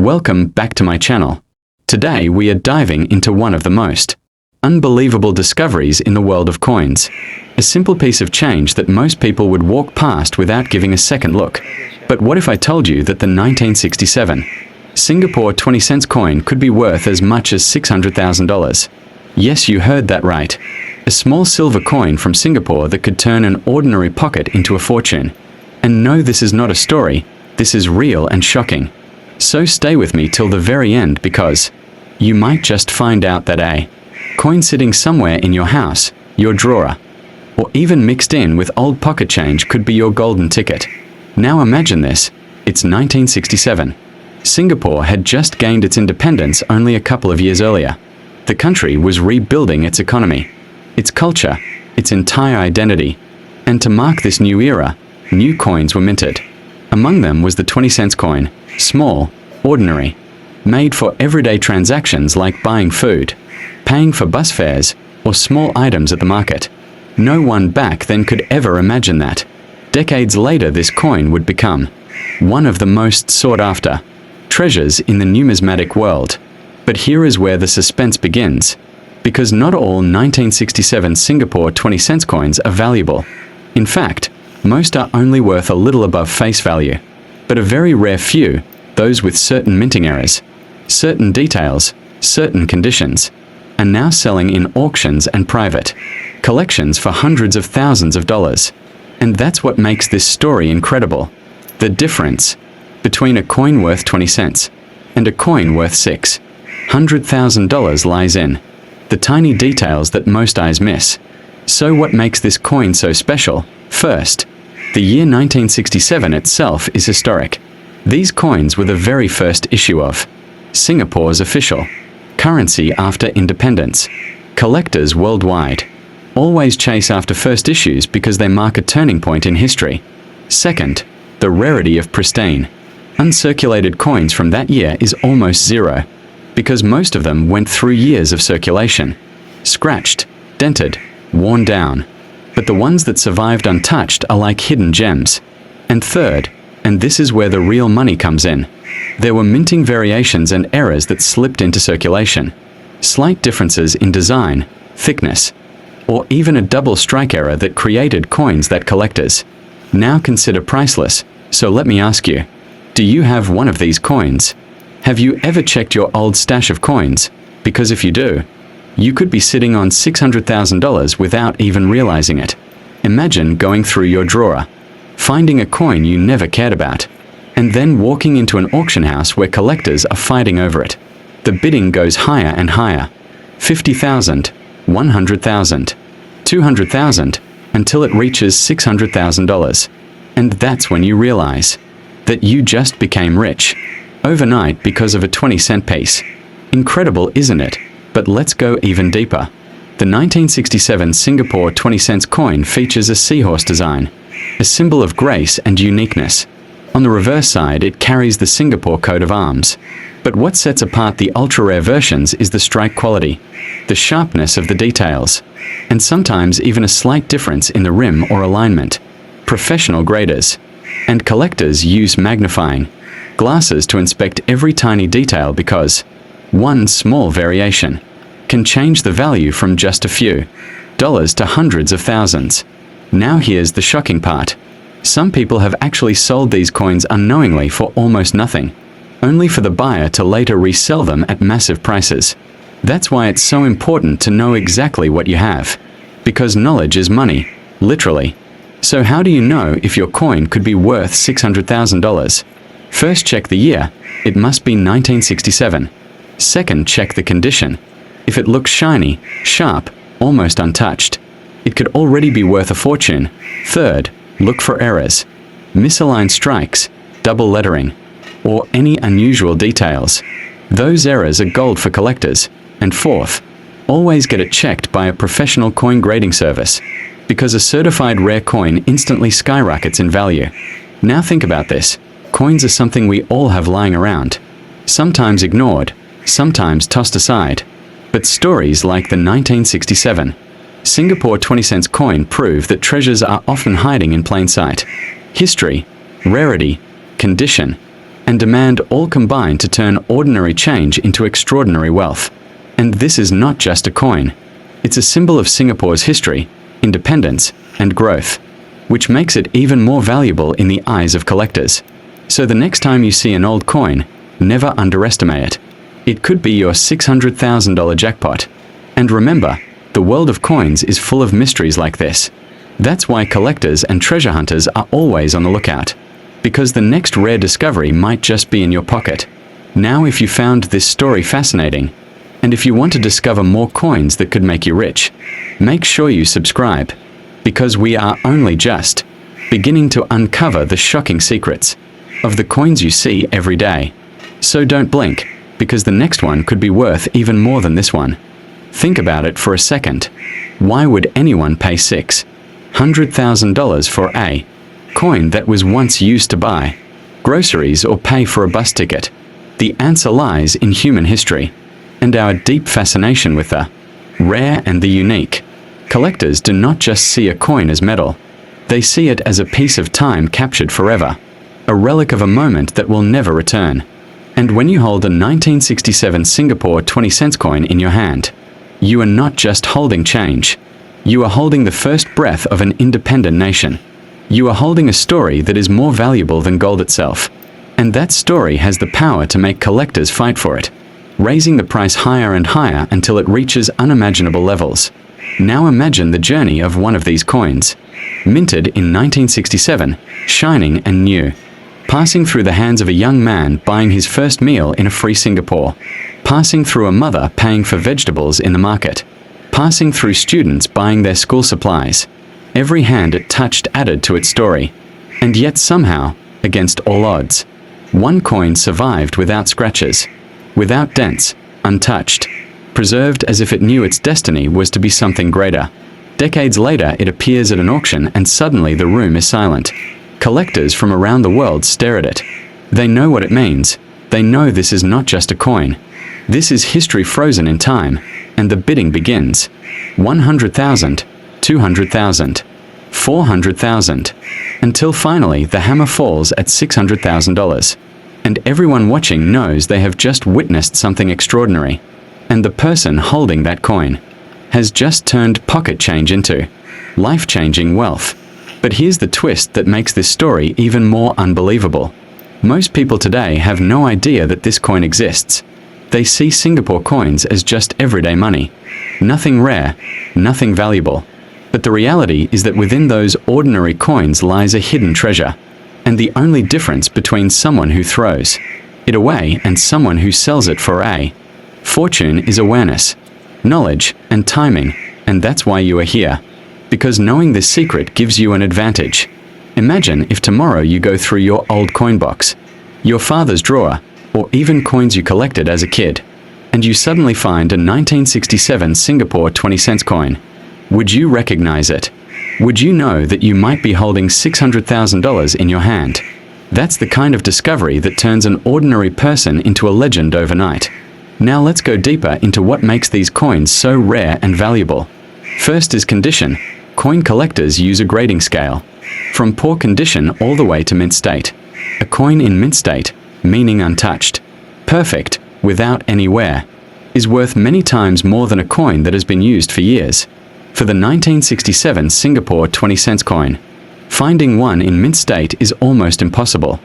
Welcome back to my channel. Today we are diving into one of the most unbelievable discoveries in the world of coins. A simple piece of change that most people would walk past without giving a second look. But what if I told you that the 1967 Singapore 20 cents coin could be worth as much as $600,000? Yes, you heard that right. A small silver coin from Singapore that could turn an ordinary pocket into a fortune. And no, this is not a story, this is real and shocking. So stay with me till the very end, because you might just find out that a coin sitting somewhere in your house, your drawer, or even mixed in with old pocket change could be your golden ticket. Now imagine this, it's 1967. Singapore had just gained its independence only a couple of years earlier. The country was rebuilding its economy, its culture, its entire identity. And to mark this new era, new coins were minted. Among them was the 20 cents coin, small, ordinary, made for everyday transactions like buying food, paying for bus fares, or small items at the market. No one back then could ever imagine that. Decades later, this coin would become one of the most sought-after treasures in the numismatic world. But here is where the suspense begins, because not all 1967 Singapore 20 cents coins are valuable. In fact, most are only worth a little above face value. But a very rare few, those with certain minting errors, certain details, certain conditions, are now selling in auctions and private collections for hundreds of thousands of dollars. And that's what makes this story incredible. The difference between a coin worth 20 cents and a coin worth $600,000 lies in the tiny details that most eyes miss. So what makes this coin so special? First, the year 1967 itself is historic. These coins were the very first issue of Singapore's official currency after independence. Collectors worldwide always chase after first issues because they mark a turning point in history. Second, the rarity of pristine, uncirculated coins from that year is almost zero, because most of them went through years of circulation. Scratched, dented, worn down. But the ones that survived untouched are like hidden gems. And third, and this is where the real money comes in, there were minting variations and errors that slipped into circulation. Slight differences in design, thickness, or even a double strike error that created coins that collectors now consider priceless. So let me ask you, do you have one of these coins? Have you ever checked your old stash of coins? Because if you do, you could be sitting on $600,000 without even realizing it. Imagine going through your drawer, finding a coin you never cared about, and then walking into an auction house where collectors are fighting over it. The bidding goes higher and higher. $50,000, $100,000, $200,000, until it reaches $600,000. And that's when you realize that you just became rich overnight because of a 20-cent piece. Incredible, isn't it? But let's go even deeper. The 1967 Singapore 20 cents coin features a seahorse design, a symbol of grace and uniqueness. On the reverse side, it carries the Singapore coat of arms. But what sets apart the ultra-rare versions is the strike quality, the sharpness of the details, and sometimes even a slight difference in the rim or alignment. Professional graders and collectors use magnifying glasses to inspect every tiny detail, because one small variation can change the value from just a few dollars to hundreds of thousands. Now here's the shocking part. Some people have actually sold these coins unknowingly for almost nothing, only for the buyer to later resell them at massive prices. That's why it's so important to know exactly what you have, because knowledge is money, literally. So how do you know if your coin could be worth $600,000? First, check the year. It must be 1967. Second, check the condition. If it looks shiny, sharp, almost untouched, it could already be worth a fortune. Third, look for errors, misaligned strikes, double lettering, or any unusual details. Those errors are gold for collectors. And fourth, always get it checked by a professional coin grading service, because a certified rare coin instantly skyrockets in value. Now think about this. Coins are something we all have lying around, sometimes ignored, sometimes tossed aside. But stories like the 1967 Singapore 20 cents coin prove that treasures are often hiding in plain sight. History, rarity, condition, and demand all combine to turn ordinary change into extraordinary wealth. And this is not just a coin. It's a symbol of Singapore's history, independence, and growth, which makes it even more valuable in the eyes of collectors. So the next time you see an old coin, never underestimate it. It could be your $600,000 jackpot. And remember, the world of coins is full of mysteries like this. That's why collectors and treasure hunters are always on the lookout, because the next rare discovery might just be in your pocket. Now, if you found this story fascinating, and if you want to discover more coins that could make you rich, make sure you subscribe, because we are only just beginning to uncover the shocking secrets of the coins you see every day. So don't blink, because the next one could be worth even more than this one. Think about it for a second. Why would anyone pay $600,000 for a coin that was once used to buy groceries or pay for a bus ticket? The answer lies in human history and our deep fascination with the rare and the unique. Collectors do not just see a coin as metal. They see it as a piece of time captured forever, a relic of a moment that will never return. And when you hold a 1967 Singapore 20-cent coin in your hand, you are not just holding change. You are holding the first breath of an independent nation. You are holding a story that is more valuable than gold itself. And that story has the power to make collectors fight for it, raising the price higher and higher until it reaches unimaginable levels. Now imagine the journey of one of these coins, minted in 1967, shining and new, passing through the hands of a young man buying his first meal in a free Singapore, passing through a mother paying for vegetables in the market, passing through students buying their school supplies. Every hand it touched added to its story. And yet somehow, against all odds, one coin survived without scratches, without dents, untouched, preserved as if it knew its destiny was to be something greater. Decades later, it appears at an auction and suddenly the room is silent. Collectors from around the world stare at it. They know what it means. They know this is not just a coin. This is history frozen in time, and the bidding begins. 100,000, 200,000, 400,000, until finally the hammer falls at $600,000. And everyone watching knows they have just witnessed something extraordinary. And the person holding that coin has just turned pocket change into life-changing wealth. But here's the twist that makes this story even more unbelievable. Most people today have no idea that this coin exists. They see Singapore coins as just everyday money. Nothing rare, nothing valuable. But the reality is that within those ordinary coins lies a hidden treasure. And the only difference between someone who throws it away and someone who sells it for a fortune is awareness, knowledge, and timing. And that's why you are here. Because knowing this secret gives you an advantage. Imagine if tomorrow you go through your old coin box, your father's drawer, or even coins you collected as a kid, and you suddenly find a 1967 Singapore 20-cent coin. Would you recognize it? Would you know that you might be holding $600,000 in your hand? That's the kind of discovery that turns an ordinary person into a legend overnight. Now let's go deeper into what makes these coins so rare and valuable. First is condition. Coin collectors use a grading scale, from poor condition all the way to mint state. A coin in mint state, meaning untouched, perfect, without any wear, is worth many times more than a coin that has been used for years. For the 1967 Singapore 20-cent coin, finding one in mint state is almost impossible.